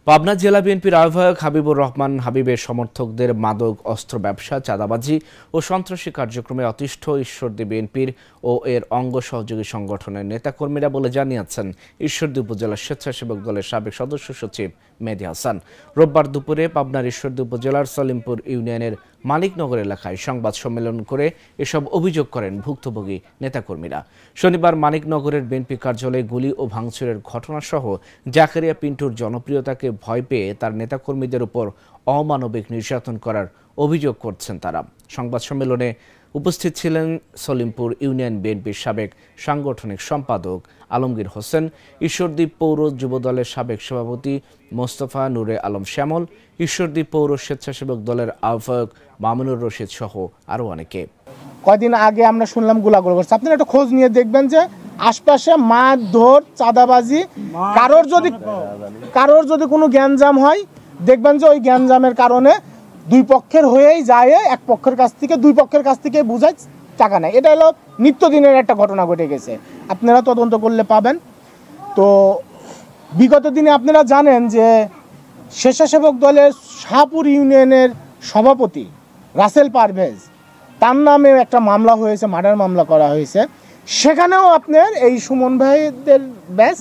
পাবনা জেলা বিএনপির আহ্বায়ক হাবিবুর রহমান হাবিবের সমর্থকদের মাদক অস্ত্র ব্যবসা, চাঁদাবাজি ও সন্ত্রাসী কার্যক্রমে অতিষ্ঠ ঈশ্বরদী বিএনপির ও এর অঙ্গ সহযোগী সংগঠনের নেতাকর্মীরা বলে জানিয়েছেন ঈশ্বরদী উপজেলা স্বেচ্ছাসেবক দলের সাবেক সদস্য সচিব মেহেদী হাসান। রোববার দুপুরে পাবনার ঈশ্বরদী উপজেলার সলিমপুর ইউনিয়নের মানিকনগর এলাকায় সংবাদ সম্মেলন করে এসব অভিযোগ করেন ভুক্তভোগী নেতাকর্মীরা। শনিবার মানিকনগরের বিএনপি কার্যালয়ে গুলি ও ভাঙচুরের ঘটনাসহ জাকারিয়া পিন্টুর জনপ্রিয়তাকে ভয় পেয়ে তার নেতাকর্মীদের উপর অমানবিক নির্যাতন করার অভিযোগ করছেন তারা। সংবাদ সম্মেলনে উপস্থিত ছিলেন সলিমপুর ইউনিয়ন বিএনপির সাবেক সাংগঠনিক সম্পাদক আলমগীর হোসেন, ঈশ্বরদী পৌর যুবদলের সাবেক সভাপতি মোস্তফা নুরে আলম শ্যামল, ঈশ্বরদী পৌর স্বেচ্ছাসেবক দলের আহ্বায়ক মামুনুর রশিদ সহ আরও অনেকে। কয়দিন আগে আমরা শুনলাম গোলাগুলি করছে। আপনারা একটা খোঁজ নিয়ে দেখবেন যে আশপাশে মারধর, চাঁদাবাজি, কারোর যদি কোনো গ্যাঞ্জাম হয় দেখবেন যে ওই গ্যাঞ্জামের কারণে দুই পক্ষের হয়েই যায়, এক পক্ষের কাছ থেকে দুই পক্ষের কাছ থেকে বুঝায় টাকা নেয়। এটা হলো নিত্যদিনের একটা ঘটনা ঘটে গেছে, আপনারা তদন্ত করলে পাবেন। তো বিগত দিনে আপনারা জানেন যে স্বেচ্ছাসেবক দলের শাহপুর ইউনিয়নের সভাপতি রাসেল পারভেজ, তার নামে একটা মামলা হয়েছে, মার্ডার মামলা করা হয়েছে। সেখানেও আপনার এই সুমন ভাইদের ব্যাচ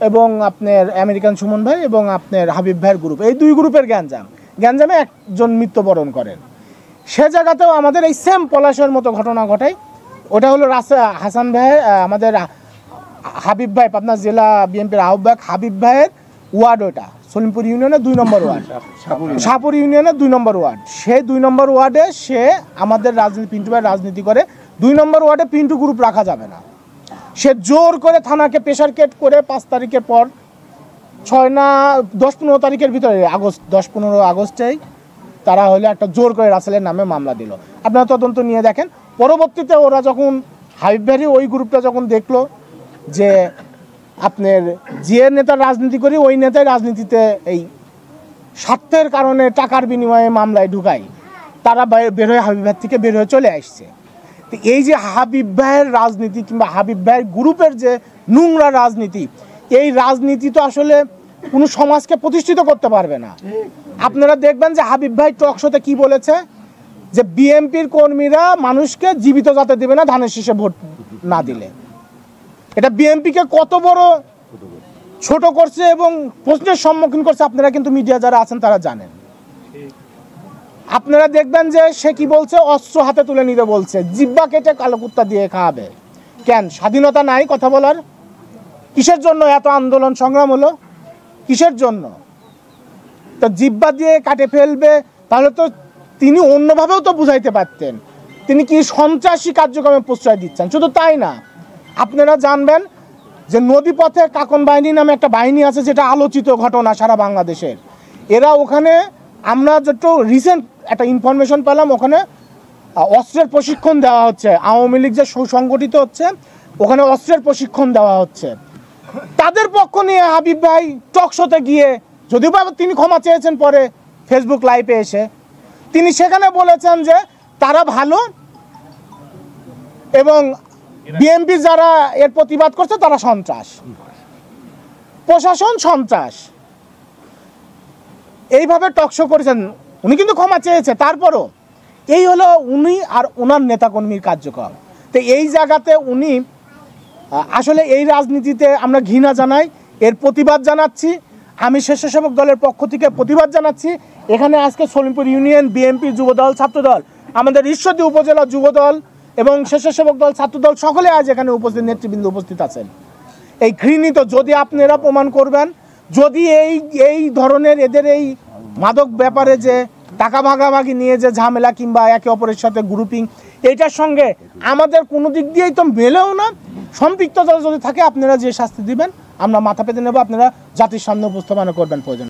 এবং আপনার আমেরিকান সুমন ভাই এবং আপনার হাবিব ভাইয়ের গ্রুপ, এই দুই গ্রুপের গ্যাঞ্জামে একজন মৃত্যুবরণ করেন। সে জায়গাতেও আমাদের এই সেম পলাশের মতো ঘটনা ঘটায়। ওটা হলো হাসান ভাই, আমাদের হাবিব ভাই, পাবনা জেলা বিএনপির আহ্বায়ক হাবিব ভাইয়ের ওয়ার্ড, ওটা সলিমপুর ইউনিয়নের 2 নম্বর ওয়ার্ড, শাহপুর ইউনিয়নের 2 নম্বর ওয়ার্ড। সেই 2 নম্বর ওয়ার্ডে সে আমাদের পিন্টু ভাই রাজনীতি করে। 2 নম্বর ওয়ার্ডে পিন্টু গ্রুপ রাখা যাবে না। সে জোর করে থানাকে প্রেশার কেট করে 5 তারিখের পর 10-15 তারিখের ভিতরে 10-15 আগস্টেই তারা হলে একটা জোর করে রাসেলের নামে মামলা দিল। আপনারা তদন্ত নিয়ে দেখেন। পরবর্তীতে ওরা যখন হাবিব ভাই ওই গ্রুপটা যখন দেখলো যে আপনার যে নেতার রাজনীতি করি ওই নেতাই রাজনীতিতে এই স্বার্থের কারণে টাকার বিনিময়ে মামলায় ঢুকায়, তারা বের হয়ে হাবিব ভাই থেকে বের হয়ে চলে আসছে। তো এই যে হাবিব ভাইয়ের রাজনীতি কিংবা হাবিব ভাইয়ের গ্রুপের যে নোংরা রাজনীতি, এই রাজনীতি তো আসলে কোনো সমাজকে প্রতিষ্ঠিত করতে পারবে না। আপনারা দেখবেন যে হাবিব ভাই টক শোতে কি বলেছে, যে বিএনপির কর্মীরা মানুষকে জীবিত যাতে দেবে না ধানের শীষে ভোট না দিলে। এটা বিএনপিকে কত বড় ছোট করছে এবং প্রশ্নের সম্মুখীন করছে আপনারা কিন্তু মিডিয়া যারা আছেন তারা জানেন। আপনারা দেখবেন যে সে কি বলছে, অস্ত্র হাতে তুলে নিতে বলছে, জিব্বা কেটে কালো কুত্তা দিয়ে খাওয়াবে। কেন স্বাধীনতা নাই কথা বলার? কিসের জন্য এত আন্দোলন সংগ্রাম হলো? কিসের জন্য? তো জিব্বা দিয়ে কাটে ফেলবে, তাহলে তো তিনি অন্যভাবেও তো বুঝাইতে পারতেন তিনি কি সন্ত্রাসী কার্যক্রমে প্রশ্রয় দিচ্ছেন। শুধু তাই না, আপনারা জানবেন যে নদীপথে কাকন বাহিনী নামে একটা বাহিনী আছে, যেটা আলোচিত ঘটনা সারা বাংলাদেশের। এরা ওখানে, আমরা যত রিসেন্ট একটা ইনফরমেশন পেলাম, ওখানে অস্ত্রের প্রশিক্ষণ দেওয়া হচ্ছে। আওয়ামী লীগ যে সুসংগঠিত হচ্ছে ওখানে অস্ত্রের প্রশিক্ষণ দেওয়া হচ্ছে। তাদের পক্ষ নিয়ে হাবিব ভাই টক শোতে গিয়ে, যদিও বা তিনি ক্ষমা চেয়েছেন পরে ফেসবুক লাইভে এসে, তিনি সেখানে বলেছেন যে তারা ভালো এবং বিএনপি যারা এর প্রতিবাদ করছে তারা সন্ত্রাস, প্রশাসন সন্ত্রাস, এইভাবে টকশো করেছেন। উনি কিন্তু ক্ষমা চেয়েছে, তারপরও এই হলো উনি আর ওনার নেতাকর্মীর কার্যক্রম। তো এই জায়গাতে উনি আসলে এই রাজনীতিতে আমরা ঘৃণা জানাই, এর প্রতিবাদ জানাচ্ছি। আমি স্বেচ্ছাসেবক দলের পক্ষ থেকে প্রতিবাদ জানাচ্ছি। এখানে আজকে সলিমপুর ইউনিয়ন বিএনপি, যুবদল, ছাত্রদল, আমাদের ঈশ্বরদী উপজেলা যুবদল এবং স্বেচ্ছাসেবক দল, ছাত্রদল সকলে আজ এখানে উপস্থিত, নেতৃবৃন্দ উপস্থিত আছেন। এই ঘৃণিত যদি আপনারা প্রমাণ করবেন, যদি এই ধরনের এদের এই মাদক ব্যাপারে যে টাকা ভাগাভাগি নিয়ে যে ঝামেলা কিংবা একে অপরের সাথে গ্রুপিং, এইটার সঙ্গে আমাদের কোনো দিক দিয়েই তো মেলেও না, সম্পৃক্ততা যদি থাকে আপনারা যে শাস্তি দিবেন আমরা মাথা পেতে নেব, আপনারা জাতির সামনে উপস্থাপনা করবেন প্রয়োজন।